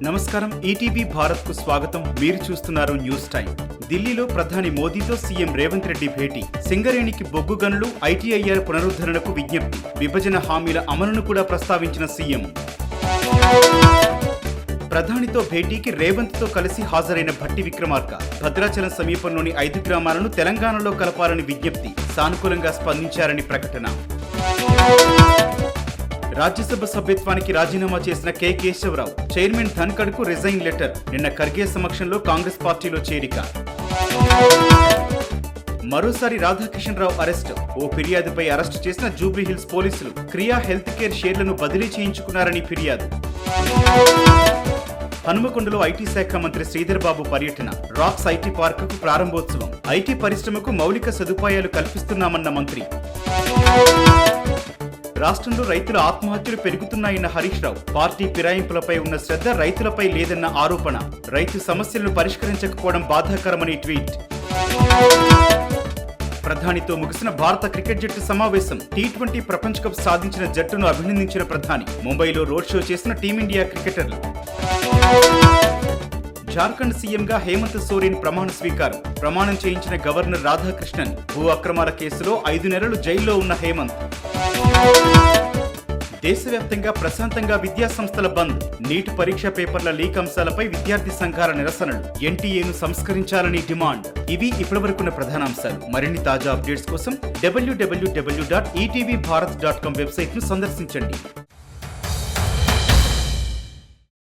నమస్కారం, ఈటీవీ భారత్ కు స్వాగతం. మీరు చూస్తున్నారు న్యూస్ టైం. ఢిల్లీలో ప్రధాని మోదీతో సీఎం రేవంత్ రెడ్డి భేటీ. సింగరేణికి బొగ్గు గనులు, ఐటీఐఆర్ పునరుద్ధరణకు విజ్ఞప్తి. విభజన హామీల అమలును కూడా ప్రస్తావించిన సీఎం. ప్రధానితో భేటీకి రేవంత్ తో కలిసి హాజరైన భట్టి విక్రమార్క. భద్రాచలం సమీపంలోని 5 గ్రామాలను తెలంగాణలో కలపాలని విజ్ఞప్తి. సానుకూలంగా స్పందించారని ప్రకటన. రాజ్యసభ సభ్యత్వానికి రాజీనామా చేసిన కె కేశవరావు. చైర్మన్ ధన్ఖడ్ కు రిజైన్ లెటర్. నిన్న ఖర్గే సమక్షంలో కాంగ్రెస్ పార్టీలో చేరిక. మరోసారి రాధాకిషన్ రావు అరెస్టు. ఓ ఫిర్యాదుపై అరెస్టు చేసిన జూబ్లీహిల్స్ పోలీసులు. క్రియా హెల్త్ కేర్ షేర్లను బదిలీ చేయించుకున్నారని ఫిర్యాదు. హనుమకొండలో ఐటీ శాఖ మంత్రి శ్రీధర్ బాబు పర్యటన. రాక్స్ ఐటీ పార్కుకు ప్రారంభోత్సవం. ఐటీ పరిశ్రమకు మౌలిక సదుపాయాలు కల్పిస్తున్నామన్న మంత్రి. రాష్ట్రంలో రైతుల ఆత్మహత్యలు పెరుగుతున్నాయన్న హరీష్ రావు. పార్టీ ఫిరాయింపులపై ఉన్న శ్రద్ధ రైతులపై లేదన్న ఆరోపణ. రైతు సమస్యలను పరిష్కరించకపోవడం బాధాకరమని ట్వీట్. ప్రధానితో ముగిసిన భారత క్రికెట్ జట్టు సమావేశం. టీ20 ప్రపంచ కప్ సాధించిన జట్టును అభినందించిన ప్రధాని. ముంబైలో రోడ్ షో చేసిన టీమిండియా క్రికెటర్లు. జార్ఖండ్ సీఎంగా హేమంత్ సోరెన్ ప్రమాణ స్వీకారం. ప్రమాణం చేయించిన గవర్నర్ రాధాకృష్ణన్. భూ అక్రమాల కేసులో 5 నెలలు జైల్లో ఉన్న హేమంత్. దేశవ్యాప్తంగా ప్రశాంతంగా విద్యా సంస్థల బంద్. నీట్ పరీక్ష పేపర్ల లీక్ అంశాలపై విద్యార్థి సంఘాల నిరసనలు. ఎన్టీఏను సంస్కరించాలని డిమాండ్. ఇవి ఇప్పటివరకున్న ప్రధానాంశాలు. మరిన్ని తాజా అప్డేట్స్ కోసం www.etvbharat.com వెబ్సైట్ ను సందర్శించండి.